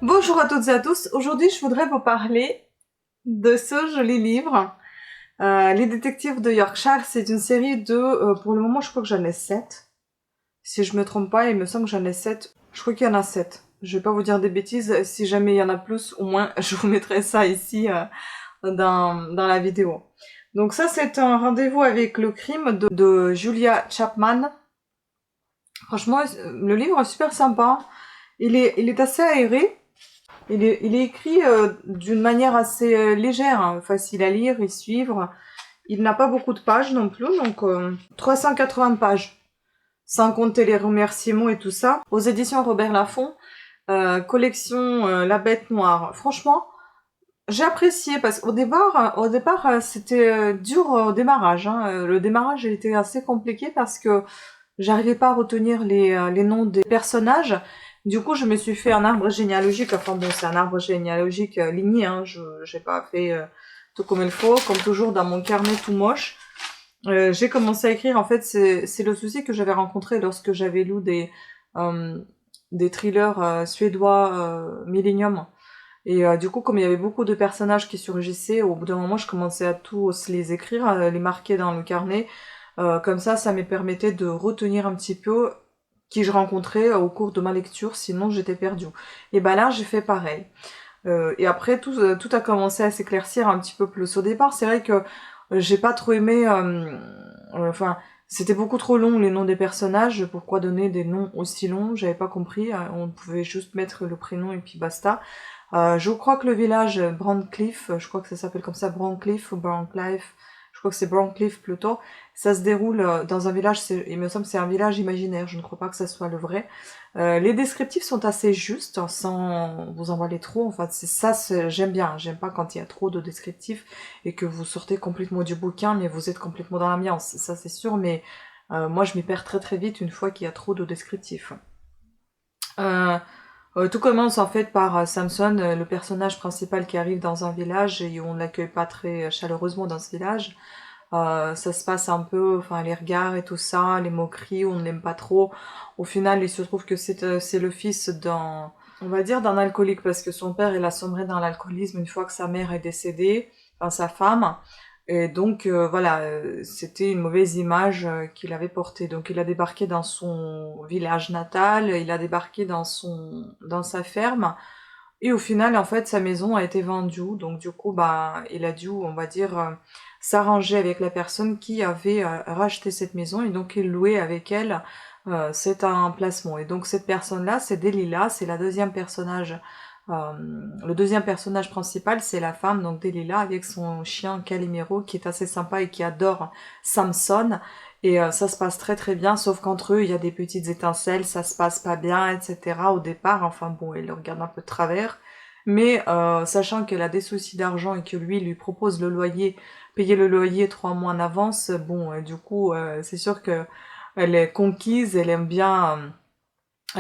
Bonjour à toutes et à tous, aujourd'hui je voudrais vous parler de ce joli livre. Les détectives de Yorkshire, c'est une série de, pour le moment je crois que j'en ai 7. Si je me trompe pas, il me semble que j'en ai 7. Je crois qu'il y en a 7. Je vais pas vous dire des bêtises, si jamais il y en a plus, au moins je vous mettrai ça ici dans la vidéo. Donc ça c'est un rendez-vous avec le crime de Julia Chapman. Franchement, le livre est super sympa. Il est assez aéré. Il est écrit d'une manière assez légère, hein, facile à lire et suivre. Il n'a pas beaucoup de pages non plus, donc 380 pages, sans compter les remerciements et tout ça. Aux éditions Robert Laffont, collection La Bête Noire. Franchement, j'ai apprécié parce qu'au départ, c'était dur au démarrage. Hein. Le démarrage était assez compliqué parce que j'arrivais pas à retenir les noms des personnages. Du coup, je me suis fait un arbre généalogique. Enfin bon, c'est un arbre généalogique ligné. Hein. Je j'ai pas fait tout comme il faut, comme toujours dans mon carnet tout moche. J'ai commencé à écrire. En fait, c'est le souci que j'avais rencontré lorsque j'avais lu des thrillers suédois Millennium. Et du coup, comme il y avait beaucoup de personnages qui surgissaient, au bout d'un moment, je commençais à tous les écrire, à les marquer dans le carnet. Comme ça me permettait de retenir un petit peu qui je rencontrais au cours de ma lecture, sinon j'étais perdue. Et ben là, j'ai fait pareil. Et après, tout a commencé à s'éclaircir un petit peu plus. Au départ, c'est vrai que j'ai pas trop aimé... enfin, c'était beaucoup trop long, les noms des personnages. Pourquoi donner des noms aussi longs? J'avais pas compris. On pouvait juste mettre le prénom et puis basta. Je crois que le village Brandcliffe, je crois que ça s'appelle comme ça, Brandcliffe ou Brandcliffe, je crois que c'est Brandcliffe plutôt, ça se déroule dans un village, il me semble que c'est un village imaginaire, je ne crois pas que ça soit le vrai. Les descriptifs sont assez justes, hein, sans vous envoyer trop, enfin c'est ça, j'aime bien, j'aime pas quand il y a trop de descriptifs et que vous sortez complètement du bouquin, mais vous êtes complètement dans l'ambiance, ça c'est sûr, mais moi je m'y perds très très vite une fois qu'il y a trop de descriptifs. Euh, Tout commence en fait par Samson, le personnage principal qui arrive dans un village et on ne l'accueille pas très chaleureusement dans ce village. Ça se passe un peu, enfin les regards et tout ça, les moqueries, on ne l'aime pas trop. Au final, il se trouve que c'est le fils d'un, on va dire d'un alcoolique parce que son père il a sombré dans l'alcoolisme une fois que sa mère est décédée, enfin sa femme. Et donc voilà, c'était une mauvaise image qu'il avait portée. Donc il a débarqué dans son village natal, il a débarqué dans sa ferme, et au final en fait sa maison a été vendue. Donc du coup bah il a dû, on va dire, s'arranger avec la personne qui avait racheté cette maison et donc il louait avec elle cet emplacement. Et donc cette personne-là, c'est Delilah, c'est le deuxième personnage principal, c'est la femme, donc Delilah, avec son chien Calimero, qui est assez sympa et qui adore Samson. Et ça se passe très très bien, sauf qu'entre eux, il y a des petites étincelles, ça se passe pas bien, etc. au départ. Enfin bon, il le regarde un peu de travers. Mais sachant qu'elle a des soucis d'argent et que lui propose le loyer, payer le loyer 3 mois en avance, bon, du coup, c'est sûr que elle est conquise, elle aime bien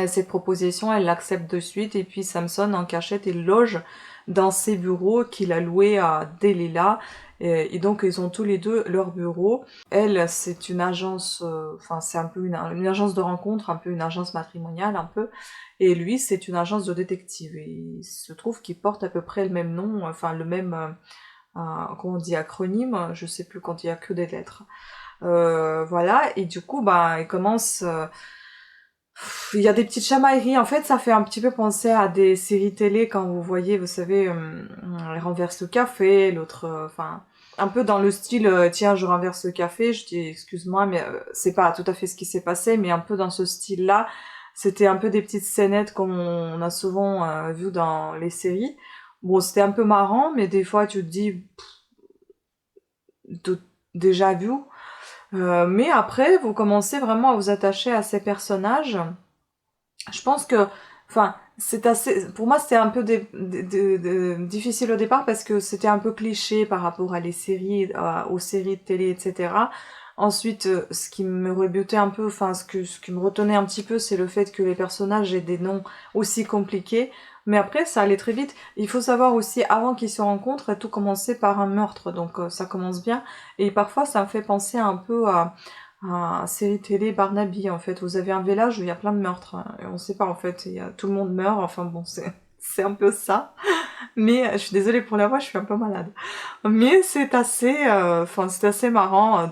cette proposition, elle l'accepte de suite, et puis Samson, en cachette, il loge dans ses bureaux qu'il a loués à Delilah, et donc ils ont tous les deux leur bureau. Elle, c'est une agence, enfin c'est un peu une agence de rencontre, un peu une agence matrimoniale, un peu, et lui, c'est une agence de détective, et il se trouve qu'ils portent à peu près le même nom, enfin le même, comment on dit, acronyme, je sais plus quand il y a que des lettres. Voilà, et du coup, bah, il commence... il y a des petites chamailleries. En fait, ça fait un petit peu penser à des séries télé quand vous voyez, vous savez, elle renverse le café, l'autre, enfin, un peu dans le style, tiens, je renverse le café, je dis, excuse-moi, mais c'est pas tout à fait ce qui s'est passé, mais un peu dans ce style-là. C'était un peu des petites scénettes comme on a souvent vu dans les séries. Bon, c'était un peu marrant, mais des fois, tu te dis, déjà vu. Mais après, vous commencez vraiment à vous attacher à ces personnages. Je pense que, enfin, c'est assez, pour moi, c'était un peu difficile au départ parce que c'était un peu cliché par rapport à les séries, aux séries de télé, etc. Ensuite, ce qui me rebutait un peu, enfin, ce qui me retenait un petit peu, c'est le fait que les personnages aient des noms aussi compliqués. Mais après, ça allait très vite. Il faut savoir aussi, avant qu'ils se rencontrent, tout commençait par un meurtre, donc ça commence bien. Et parfois, ça me fait penser un peu à série télé Barnaby, en fait. Vous avez un village où il y a plein de meurtres, hein, et on sait pas, en fait, tout le monde meurt, enfin bon, c'est un peu ça. Mais je suis désolée pour la voix, je suis un peu malade. Mais c'est assez, enfin c'est assez marrant.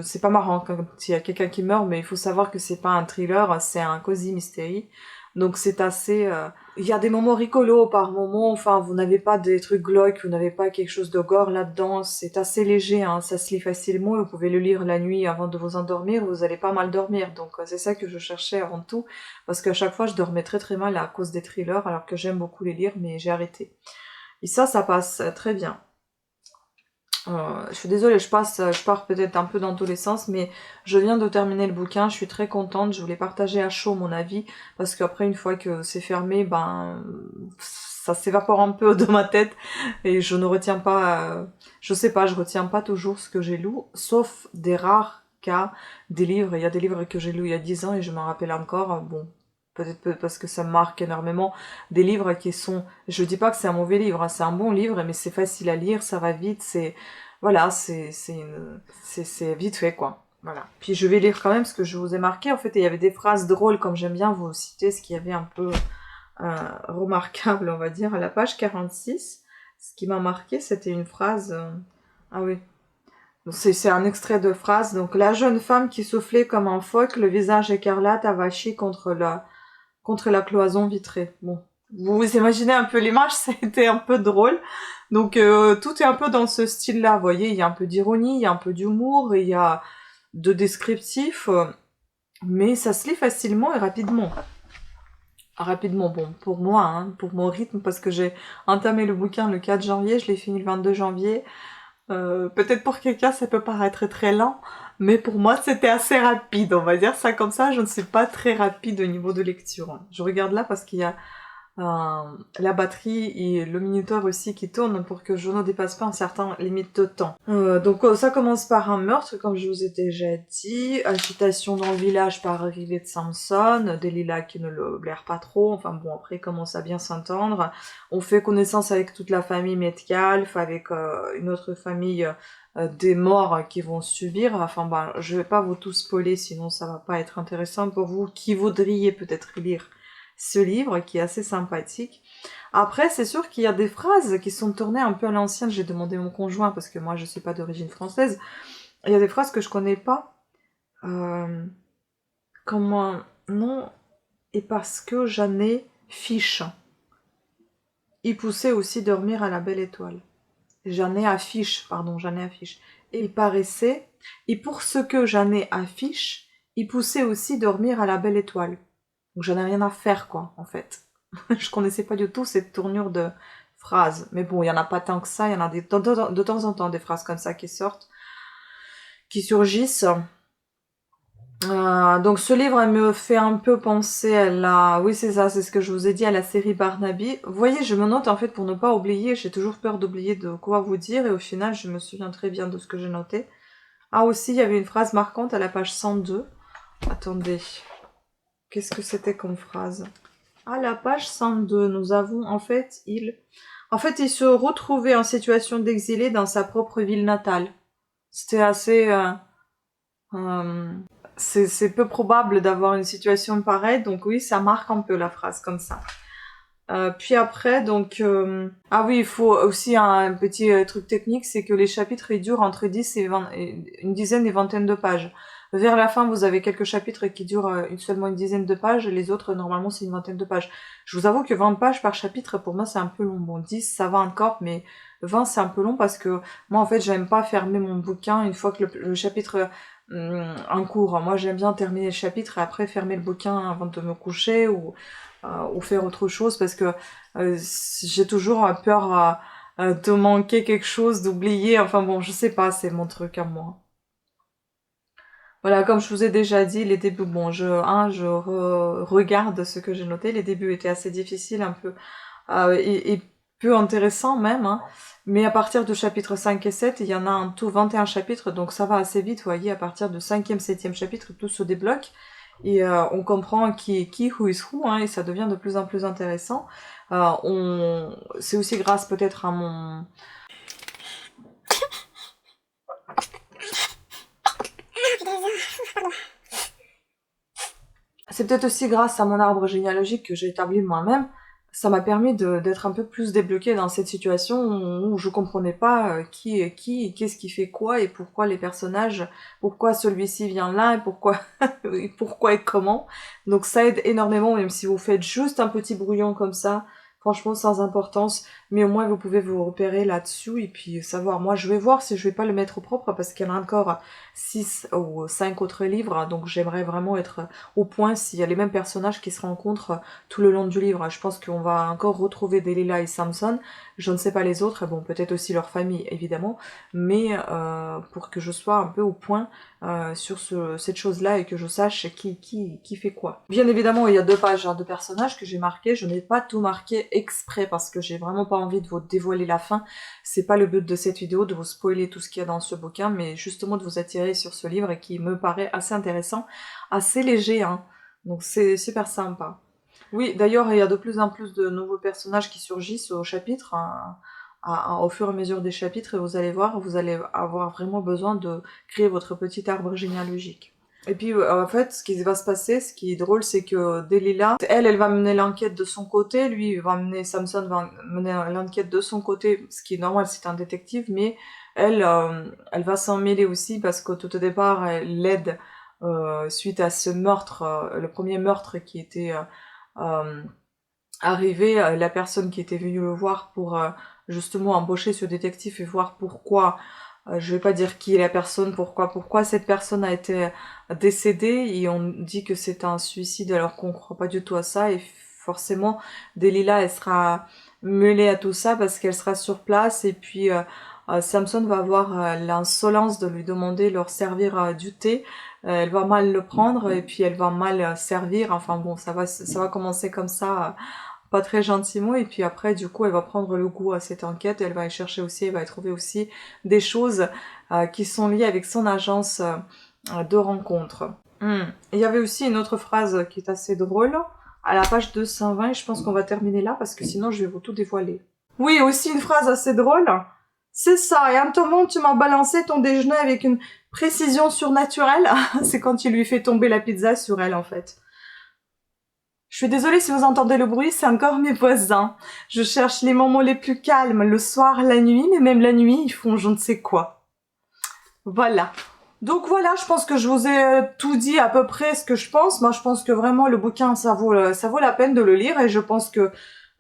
C'est pas marrant quand il y a quelqu'un qui meurt, mais il faut savoir que c'est pas un thriller, c'est un cozy mystery. Donc c'est assez, il y a des moments rigolos par moments. Enfin, vous n'avez pas des trucs glauques, vous n'avez pas quelque chose de gore là-dedans. C'est assez léger, hein, ça se lit facilement. Vous pouvez le lire la nuit avant de vous endormir. Vous allez pas mal dormir. Donc c'est ça que je cherchais avant tout, parce qu'à chaque fois je dormais très très mal à cause des thrillers, alors que j'aime beaucoup les lire, mais j'ai arrêté. Et ça passe très bien. Je suis désolée, je pars peut-être un peu dans tous les sens, mais je viens de terminer le bouquin, je suis très contente, je voulais partager à chaud mon avis, parce qu'après, une fois que c'est fermé, ben, ça s'évapore un peu de ma tête, et je ne retiens pas, je sais pas, je retiens pas toujours ce que j'ai lu, sauf des rares cas, des livres. Il y a des livres que j'ai lus il y a 10 ans et je m'en rappelle encore, bon, peut-être parce que ça me marque énormément, des livres qui sont, je dis pas que c'est un mauvais livre, hein, c'est un bon livre, mais c'est facile à lire, ça va vite, voilà, c'est vite fait, quoi. Voilà. Puis je vais lire quand même ce que je vous ai marqué. En fait, il y avait des phrases drôles, comme j'aime bien vous citer, ce qui avait un peu remarquable, on va dire, à la page 46. Ce qui m'a marqué, c'était une phrase... Ah oui. C'est un extrait de phrase. Donc, la jeune femme qui soufflait comme un phoque, le visage écarlate, avachi contre la cloison vitrée. Bon, vous vous imaginez un peu l'image, c'était un peu drôle. Donc tout est un peu dans ce style-là, vous voyez, il y a un peu d'ironie, il y a un peu d'humour, il y a de descriptif, mais ça se lit facilement et rapidement. Rapidement, bon, pour moi, hein, pour mon rythme, parce que j'ai entamé le bouquin le 4 janvier, je l'ai fini le 22 janvier. Peut-être pour quelqu'un ça peut paraître très lent, mais pour moi c'était assez rapide, on va dire ça comme ça, je ne suis pas très rapide au niveau de lecture. Je regarde là parce qu'il y a la batterie et le minuteur aussi qui tournent pour que je ne dépasse pas un certain limite de temps. Donc ça commence par un meurtre, comme je vous ai déjà dit, agitation dans le village par arrivée de Samson, Delilah qui ne le blaire pas trop, enfin bon après il commence à bien s'entendre. On fait connaissance avec toute la famille Metcalf, avec une autre famille des morts qui vont subir. Enfin ben je vais pas vous tout spoiler sinon ça va pas être intéressant pour vous qui voudriez peut-être lire ce livre qui est assez sympathique. Après, c'est sûr qu'il y a des phrases qui sont tournées un peu à l'ancienne. J'ai demandé à mon conjoint parce que moi je suis pas d'origine française. Il y a des phrases que je connais pas. Comment non, et parce que j'en ai fiche. Il poussait aussi dormir à la belle étoile. J'en ai affiche, pardon, j'en ai affiche. Et il paraissait, et pour ce que j'en ai affiche, il poussait aussi dormir à la belle étoile. Donc j'en ai rien à faire, quoi, en fait. Je connaissais pas du tout cette tournure de phrase. Mais bon, il y en a pas tant que ça, il y en a de temps en temps des phrases comme ça qui sortent, qui surgissent. Donc ce livre, elle me fait un peu penser à la... Oui, c'est ça, c'est ce que je vous ai dit, à la série Barnaby. Vous voyez, je me note en fait pour ne pas oublier, j'ai toujours peur d'oublier de quoi vous dire, et au final, je me souviens très bien de ce que j'ai noté. Ah aussi, il y avait une phrase marquante à la page 102. Attendez, qu'est-ce que c'était comme phrase? À la page 102, nous avons en fait, il se retrouvait en situation d'exilé dans sa propre ville natale. C'était assez... c'est peu probable d'avoir une situation pareille, donc oui, ça marque un peu la phrase comme ça. Puis après, donc... Ah oui, il faut aussi un petit truc technique, c'est que les chapitres, ils durent entre 10 et 20, une dizaine et vingtaine de pages. Vers la fin, vous avez quelques chapitres qui durent seulement une dizaine de pages, et les autres, normalement, c'est une vingtaine de pages. Je vous avoue que 20 pages par chapitre, pour moi, c'est un peu long. Bon, 10, ça va encore, mais 20, c'est un peu long parce que moi, en fait, j'aime pas fermer mon bouquin une fois que le chapitre en cours. Moi, j'aime bien terminer le chapitre et après fermer le bouquin avant de me coucher ou faire autre chose parce que j'ai toujours peur de manquer quelque chose, d'oublier. Enfin bon, je sais pas, c'est mon truc à moi. Voilà, comme je vous ai déjà dit, les débuts, bon, regarde ce que j'ai noté. Les débuts étaient assez difficiles, un peu, et peu intéressants même, hein. Mais à partir du chapitre 5 et 7, il y en a en tout 21 chapitres, donc ça va assez vite, vous voyez, à partir du 5e, 7e chapitre, tout se débloque. Et on comprend qui est qui, who is who, hein, et ça devient de plus en plus intéressant. C'est aussi grâce peut-être à mon... C'est peut-être aussi grâce à mon arbre généalogique que j'ai établi moi-même, ça m'a permis d'être un peu plus débloquée dans cette situation où je comprenais pas qui est qui, qu'est-ce qui fait quoi et pourquoi les personnages, pourquoi celui-ci vient là et pourquoi, et pourquoi et comment. Donc ça aide énormément, même si vous faites juste un petit brouillon comme ça, franchement sans importance, mais au moins vous pouvez vous repérer là-dessus et puis savoir. Moi je vais voir si je vais pas le mettre au propre parce qu'il y en a encore 6 ou 5 autres livres, donc j'aimerais vraiment être au point s'il y a les mêmes personnages qui se rencontrent tout le long du livre. Je pense qu'on va encore retrouver Delilah et Samson, je ne sais pas les autres, bon peut-être aussi leur famille évidemment, mais pour que je sois un peu au point sur cette chose-là et que je sache qui fait quoi. Bien évidemment, il y a 2 pages de personnages que j'ai marqués, je n'ai pas tout marqué exprès parce que j'ai vraiment pas envie de vous dévoiler la fin. C'est pas le but de cette vidéo, de vous spoiler tout ce qu'il y a dans ce bouquin, mais justement de vous attirer sur ce livre et qui me paraît assez intéressant, assez léger, hein. Donc c'est super sympa. Oui, d'ailleurs, il y a de plus en plus de nouveaux personnages qui surgissent au chapitre, hein, au fur et à mesure des chapitres, et vous allez voir, vous allez avoir vraiment besoin de créer votre petit arbre généalogique. Et puis, en fait, ce qui va se passer, ce qui est drôle, c'est que Delilah, elle va mener l'enquête de son côté, lui va mener, Samson va mener l'enquête de son côté, ce qui est normal, c'est un détective, mais elle va s'en mêler aussi parce qu'au tout au départ, elle l'aide suite à ce meurtre, le premier meurtre qui était euh, arrivé, la personne qui était venue le voir pour justement embaucher ce détective et voir pourquoi, je vais pas dire qui est la personne, pourquoi cette personne a été décédée, et on dit que c'est un suicide alors qu'on croit pas du tout à ça, et forcément Delilah elle sera mêlée à tout ça parce qu'elle sera sur place, et puis Samson va avoir l'insolence de lui demander de leur servir du thé. Elle va mal le prendre et puis elle va mal servir, enfin bon, ça va commencer comme ça, pas très gentiment, et puis après du coup elle va prendre le goût à cette enquête, et elle va y chercher aussi, elle va y trouver aussi des choses qui sont liées avec son agence de rencontre. Il y avait aussi une autre phrase qui est assez drôle, à la page 220, et je pense qu'on va terminer là parce que sinon je vais vous tout dévoiler. Oui, aussi une phrase assez drôle. C'est ça, et un moment tu m'as balancé ton déjeuner avec une précision surnaturelle. C'est quand il lui fait tomber la pizza sur elle en fait. Je suis désolée si vous entendez le bruit, c'est encore mes voisins. Je cherche les moments les plus calmes, le soir, la nuit, mais même la nuit, ils font je ne sais quoi. Voilà. Donc voilà, je pense que je vous ai tout dit à peu près ce que je pense. Moi, je pense que vraiment le bouquin, ça vaut la peine de le lire, et je pense que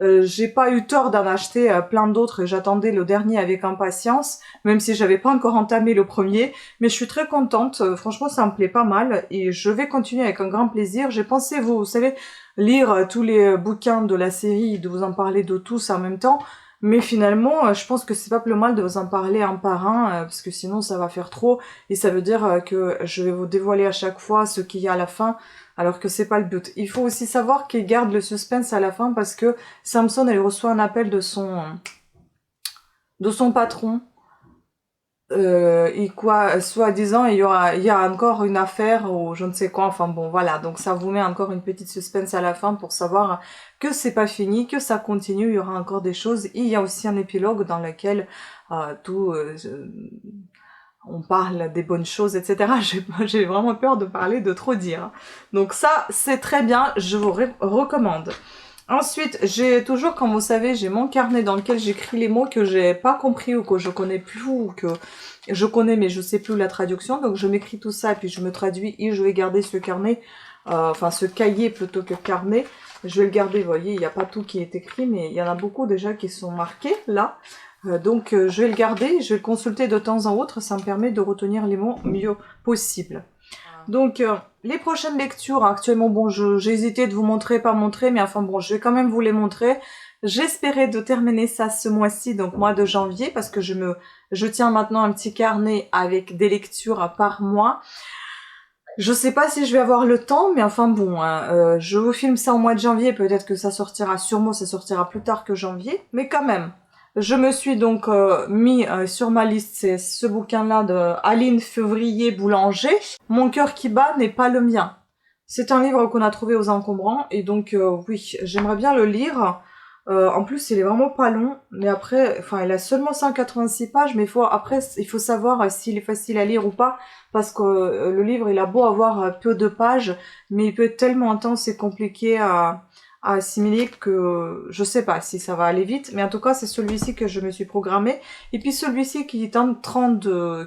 j'ai pas eu tort d'en acheter plein d'autres, et j'attendais le dernier avec impatience, même si j'avais pas encore entamé le premier, mais je suis très contente, franchement ça me plaît pas mal, et je vais continuer avec un grand plaisir. J'ai pensé, vous savez, lire tous les bouquins de la série, de vous en parler de tous en même temps, mais finalement, je pense que c'est pas plus mal de vous en parler un par un, parce que sinon ça va faire trop, et ça veut dire que je vais vous dévoiler à chaque fois ce qu'il y a à la fin, alors que c'est pas le but. Il faut aussi savoir qu'il garde le suspense à la fin parce que Samson, elle reçoit un appel de son patron. Et quoi, soi-disant, il y a encore une affaire ou je ne sais quoi, enfin bon, voilà. Donc ça vous met encore une petite suspense à la fin pour savoir que c'est pas fini, que ça continue, il y aura encore des choses. Et il y a aussi un épilogue dans lequel on parle des bonnes choses, etc. J'ai vraiment peur de parler, de trop dire. Donc ça, c'est très bien, je vous recommande. Ensuite, j'ai toujours, comme vous savez, j'ai mon carnet dans lequel j'écris les mots que j'ai pas compris ou que je connais plus, ou que je connais mais je sais plus la traduction. Donc je m'écris tout ça et puis je me traduis, et je vais garder ce carnet, enfin ce cahier plutôt que carnet. Je vais le garder, vous voyez, il n'y a pas tout qui est écrit, mais il y en a beaucoup déjà qui sont marqués là. Donc je vais le garder, je vais le consulter de temps en autre, ça me permet de retenir les mots mieux possible. Donc les prochaines lectures, actuellement, bon, j'ai hésité de vous montrer, pas montrer, mais enfin bon, je vais quand même vous les montrer. J'espérais de terminer ça ce mois-ci, donc mois de janvier, parce que je tiens maintenant un petit carnet avec des lectures par mois. Je sais pas si je vais avoir le temps, mais enfin bon, hein, je vous filme ça au mois de janvier, peut-être que ça sortira, sûrement ça sortira plus tard que janvier, mais quand même. Je me suis donc mis sur ma liste, c'est ce bouquin-là de Aline Février-Boulanger. Mon cœur qui bat n'est pas le mien. C'est un livre qu'on a trouvé aux encombrants, et donc oui, j'aimerais bien le lire. En plus, il est vraiment pas long, mais après, enfin, il a seulement 186 pages, mais après, il faut savoir s'il est facile à lire ou pas, parce que le livre, il a beau avoir peu de pages, mais il peut être tellement intense et compliqué à assimiler que je sais pas si ça va aller vite, mais en tout cas c'est celui-ci que je me suis programmé. Et puis celui-ci qui est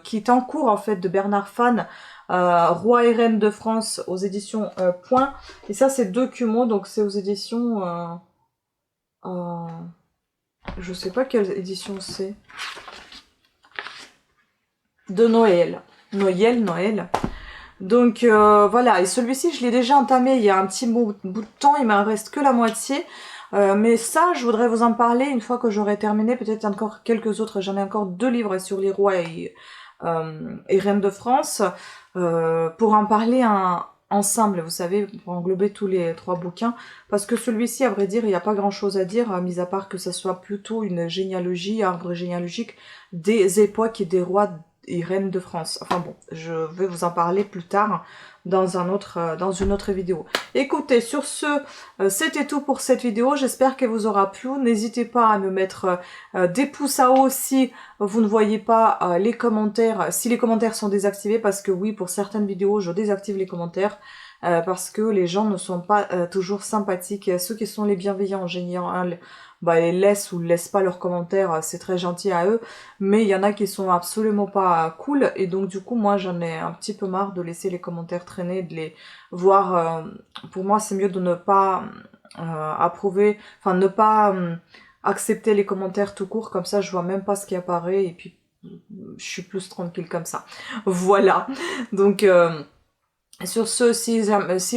qui est en cours en fait de Bernard Fan, Roi et Reine de France aux éditions Point. Et ça c'est Documo, donc c'est aux éditions je sais pas quelle édition c'est. De Noël. Noël. Donc voilà, et celui-ci je l'ai déjà entamé il y a un petit bout de temps, il m'en reste que la moitié. Mais ça, je voudrais vous en parler une fois que j'aurai terminé, peut-être encore quelques autres. J'en ai encore 2 livres sur les rois et reines de France, pour en parler ensemble, vous savez, pour englober tous les 3 bouquins. Parce que celui-ci, à vrai dire, il n'y a pas grand-chose à dire, mis à part que ça soit plutôt une généalogie, arbre généalogique des époques et des rois et reine de France. Enfin bon, je vais vous en parler plus tard dans une autre vidéo. Écoutez, sur ce, c'était tout pour cette vidéo. J'espère qu'elle vous aura plu. N'hésitez pas à me mettre des pouces à haut si vous ne voyez pas les commentaires, si les commentaires sont désactivés, parce que oui, pour certaines vidéos, je désactive les commentaires. Parce que les gens ne sont pas toujours sympathiques. Ceux qui sont les bienveillants en général, bah, ils laissent ou laissent pas leurs commentaires, c'est très gentil à eux, mais il y en a qui sont absolument pas cool, et donc du coup moi j'en ai un petit peu marre de laisser les commentaires traîner, de les voir. Pour moi c'est mieux de ne pas approuver, enfin ne pas accepter les commentaires tout court, comme ça je vois même pas ce qui apparaît, et puis je suis plus tranquille comme ça. Voilà, donc sur ce, si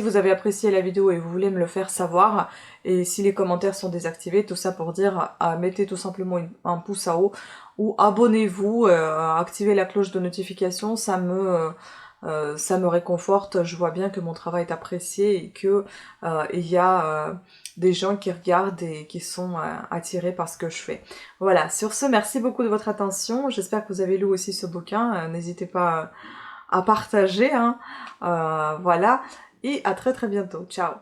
vous avez apprécié la vidéo et vous voulez me le faire savoir, et si les commentaires sont désactivés, tout ça pour dire, mettez tout simplement un pouce à haut, ou abonnez-vous, activez la cloche de notification, ça me réconforte. Je vois bien que mon travail est apprécié et que il y a des gens qui regardent et qui sont attirés par ce que je fais. Voilà, sur ce, merci beaucoup de votre attention, j'espère que vous avez lu aussi ce bouquin, n'hésitez pas à partager, hein. Voilà, et à très très bientôt. Ciao.